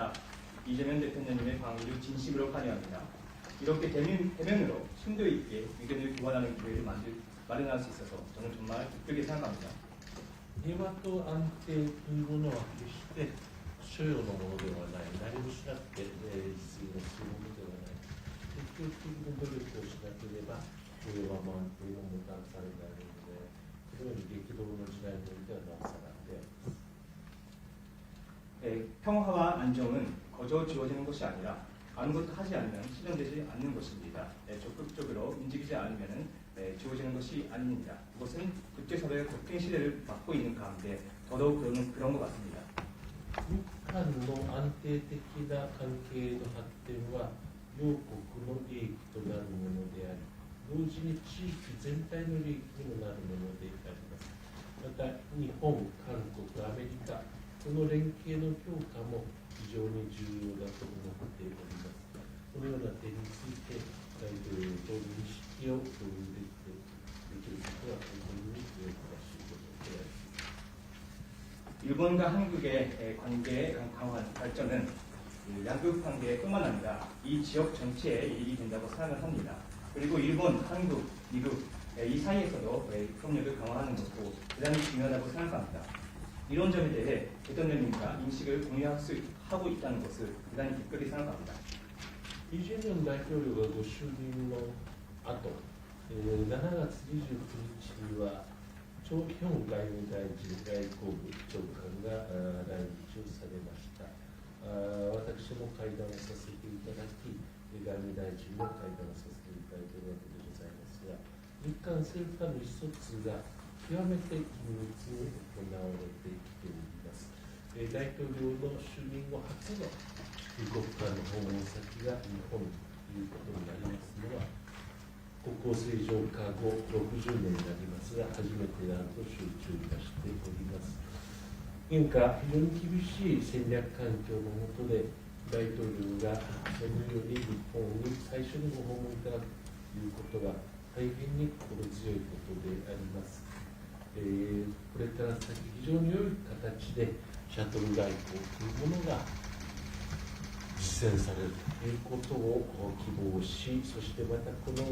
감사합니다. 이재명 대통령님의 방위를 진심으로 환영합니다. 이렇게 대면으로 심도 있게 의견을 교환하는 기회를 마련할 수 있어서 저는 정말 기쁘게 생각합니다. 平和と安定というものは決して所有のものではない、何もしなくて必要なするものではない、積極的な努力をしなければ平和も安定ももたらされないので、このように激動の時代においてはなおさらであります。 평화와 안정은 거저 주어지는 것이 아니라 아무것도 하지 않으면 실현되지 않는 것입니다. 적극적으로 움직이지 않으면 주어지는 것이 아닙니다. 그것은 국제사회의 국경 시대를 맞고 있는 가운데 더더욱 그런 것 같습니다. 日韓の安定的な関係の発展は両国の利益となるものであり、同時に地域全体の利益にもなるものであります。また日本、韓国、アメリカ、この連携の強化も非常に重要だと思っております。このような点について大統領と認識を共有できることは本当に素晴らしいことであります。 일본과 한국의 관계의 강화한 발전은 양국 관계뿐만 아니라 이 지역 전체에 이익이 된다고 생각을 합니다. 그리고 일본, 한국, 미국 이 사이에서도 협력을 강화하는 것도 대단히 중요하다고 생각합니다. 이런 점에 대해 대통령님과 인식을 공유하고 있다는 것을 대단히 기쁘게 생각합니다. イ・ジェミョン大統領がご就任の後、7月29日にはチョ・ヒョン外務大臣外交部長官が来日をされました。私も会談をさせていただき、外務大臣も会談をさせていただいているわけでございますが、日韓政府間の意思疎通が極めて緊密に行われてきております。大統領の就任後初の二国間の訪問先が日本ということになりますのは、国交正常化後60年になりますが、初めてであると承知いたしております。現下、非常に厳しい戦略環境の下で、大統領がそのように日本に最初にご訪問いただくということが大変に心強いことであります。これから先、非常に良い形でシャトル外交というものが実践されるということを希望し、そしてまたこの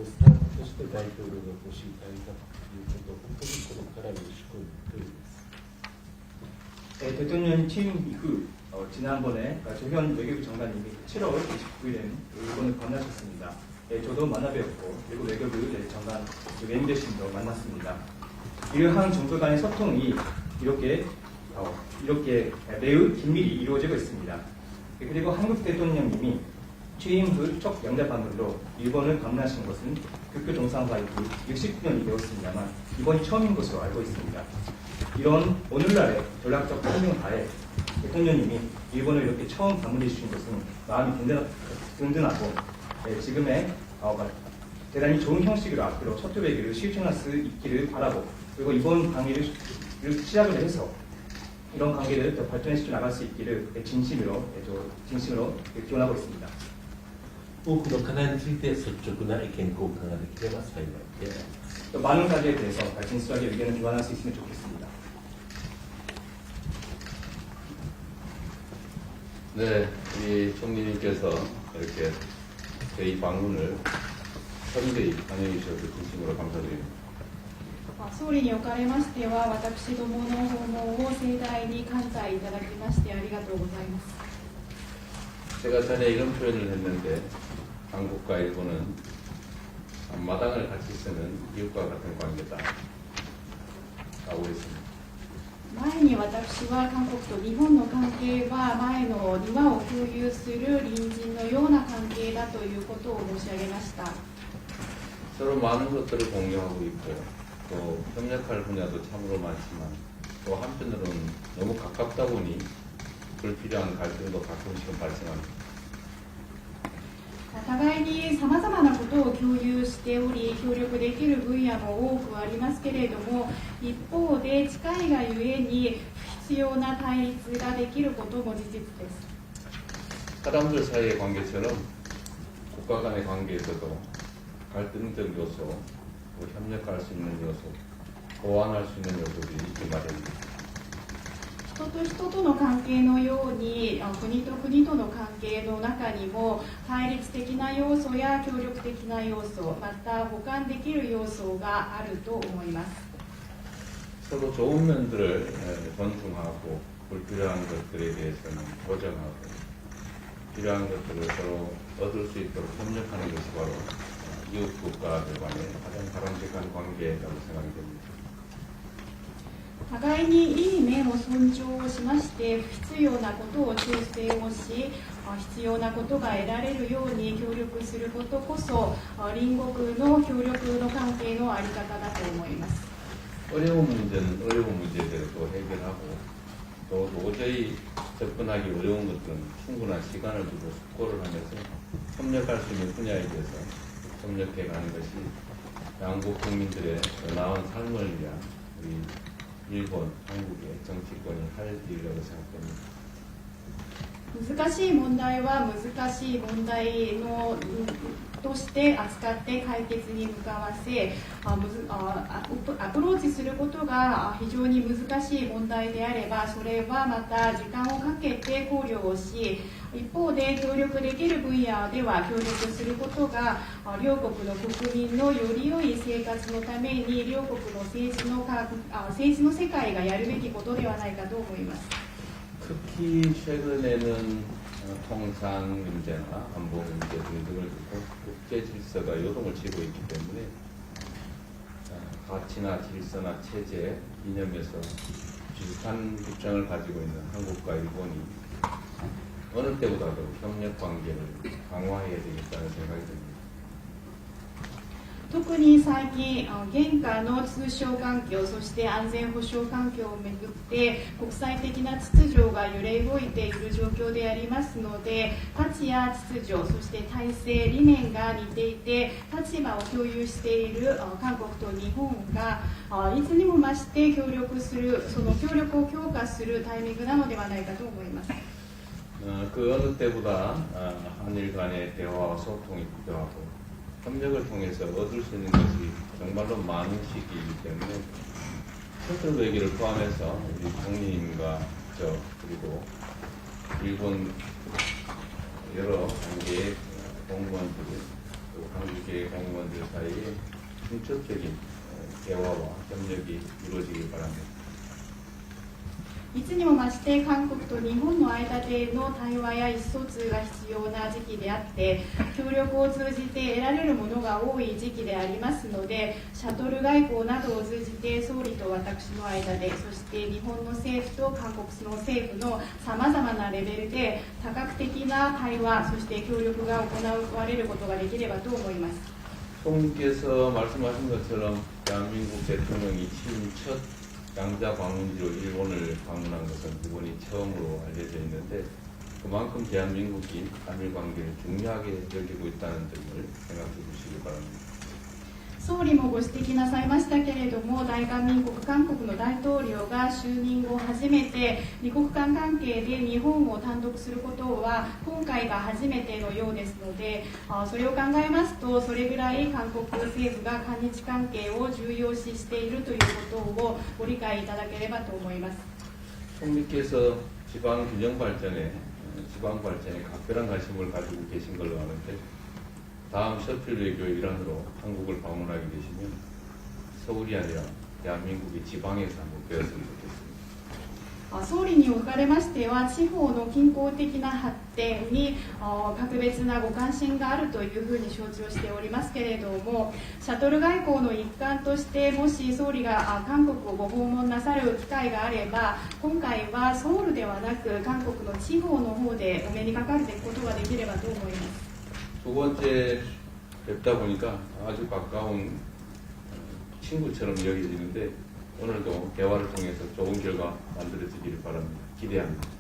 スタートとして大統領がご支援いただいたということを本当にこれからよろしくお願いします。 대통령 취임 이후 지난번에 조현 외교부 장관님이 7월 29일에 일본을 방문하셨습니다. 저도 만나뵙고 그리고 외교부 장관 외무대신도 만났습니다. 이러한 정부 간의 소통이 이렇게 매우 긴밀히 이루어지고 있습니다. 그리고 한국 대통령님이 취임 후 첫 영자 방문으로 일본을 방문하신 것은 국교 정상화 이후 69년이 되었습니다만 이번이 처음인 것으로 알고 있습니다. 이런 오늘날의 전략적 환경하에 대통령님이 일본을 이렇게 처음 방문해 주신 것은 마음이 든든하고 지금의 대단히 좋은 형식으로 앞으로 첫 외교를 실천할 수 있기를 바라고, 그리고 이번 강의를 시작을 해서 이런 관계를 더 발전시켜 나갈 수 있기를 진심으로 기원하고 있습니다. 多くの課題について率直な意見交換ができれば幸いであります。 또 많은 가지에 대해서 진솔하게 의견을 교환할 수 있으면 좋겠습니다. 네, 이 총리님께서 이렇게 저희 방문을 선대히 환영해 주셔서 진심으로 감사드립니다. 総理におかれましては、私どもの訪問を盛大に関西いただきましてありがとうございます。 제가 전에 이런 표현을 했는데 한국과 일본은 마당을 같이 쓰는 이웃과 같은 관계다라고 했습니다. 前に私は韓国と日本の関係は前の庭を共有する隣人のような関係だということを申し上げました。 서로 많은 것들을 공유하고 있고 또 협력할 분야도 참으로 많지만 또 한편으로는 너무 가깝다 보니 불필요한 갈등도 가끔씩은 발생합니다. 互いにさまざまなことを共有しており、協力できる分野も多くありますけれども、一方で近いがゆえに必要な対立ができることも事実です。 사람들 사이의 관계처럼 국가 간의 관계에서도 갈등적 요소, 협력할 수 있는 요소, 보완할 수 있는 요소들이 있기 마련입니다. 人と人との関係のように国と国との関係の中にも対立的な要素や協力的な要素、また補完できる要素があると思います。 서로 좋은 면들을 존중하고 불필요한 것들에 대해서는 보정하고 필요한 것들을 서로 얻을 수 있도록 협력하는 것이 바로 이웃 국가들 간의 가장 바람직한 관계라고 생각이 됩니다. 互いにいい面を尊重をしまして不必要なことを調整をし必要なことが得られるように協力することこそ隣国の協力の関係の在り方だと思います。 어려운 문제는 어려운 문제대로 또 해결하고 또 도저히 접근하기 어려운 것들은 충분한 시간을 두고 숙고를 하면서 협력할 수 있는 분야에 대해서 협력해 가는 것이 양국 국민들의 더 나은 삶을 위한 우리 일본, 한국의 정치권이 할 일이라고 생각됩니다. 難しい問題は難しい問題のとして扱って解決に向かわせアプローチすることが非常に難しい問題であればそれはまた時間をかけて考慮をし一方で協力できる分野では協力することが両国の国民のより良い生活のために両国の政治の世界がやるべきことではないかと思います。 특히 최근에는 통상 문제나 안보 문제 등등을 두고 국제 질서가 요동을 치고 있기 때문에 가치나 질서나 체제, 이념에서 비슷한 입장을 가지고 있는 한국과 일본이 어느 때보다도 협력 관계를 강화해야 되겠다는 생각이 듭니다. 特に最近、現下の通商環境、そして安全保障環境をめぐって国際的な秩序が揺れ動いている状況でありますので、価値や秩序、そして体制、理念が似ていて、立場を共有している韓国と日本がいつにも増して協力する、その協力を強化するタイミングなのではないかと思います。 그 어느 때보다 한일 간의 대화와 소통이 필요하고 협력을 통해서 얻을 수 있는 것이 정말로 많은 시기이기 때문에 셔틀 외교를 포함해서 우리 총리님과 저 그리고 일본 여러 한국의 공무원들 또 한국의 공무원들 사이에 중첩적인 대화와 협력이 이루어지길 바랍니다. いつにも増して韓国と日本の間での対話や意思疎通が必要な時期であって協力を通じて得られるものが多い時期でありますのでシャトル外交などを通じて総理と私の間でそして日本の政府と韓国の政府のさまざまなレベルで多角的な対話そして協力が行われることができればと思います。 총리께서 말씀하신 것처럼 대한민국 대통령이 취임 첫 양자 방문지로 일본을 방문한 것은 이번이 처음으로 알려져 있는데 그만큼 대한민국이 한일 관계를 중요하게 여기고 있다는 점을 생각해 주시기 바랍니다. 総理もご指摘なさいましたけれども大韓民国韓国の大統領が就任後初めて二国間関係で日本を単独することは今回が初めてのようですのでそれを考えますとそれぐらい韓国政府が韓日関係を重要視しているということをご理解いただければと思います。 총리께서 지방 균형 발전에 각별한 관심을 가지고 계신 걸로 아는데 다음 셔틀 외교의 일환으로 한국을 방문하게 되시면 서울이 아니라 대한민국의 지방에서 한번 배웠으면 좋겠습니다. 総理におかれましては地方の均衡的な発展に格別なご関心があるというふうに承知をしておりますけれどもシャトル外交の一環としてもし総理が韓国をご訪問なさる機会があれば今回はソウルではなく韓国の地方の方でお目にかかることができればと思います。 두 번째 뵙다 보니까 아주 가까운 친구처럼 여겨지는데 오늘도 대화를 통해서 좋은 결과 만들어지기를 바랍니다. 기대합니다.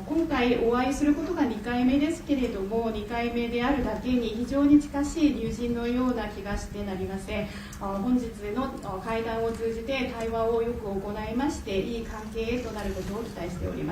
今回お会いすることが2回目ですけれども2回目であるだけに非常に近しい友人のような気がしてなりません。本日の会談を通じて対話をよく行いましていい関係へとなることを期待しております。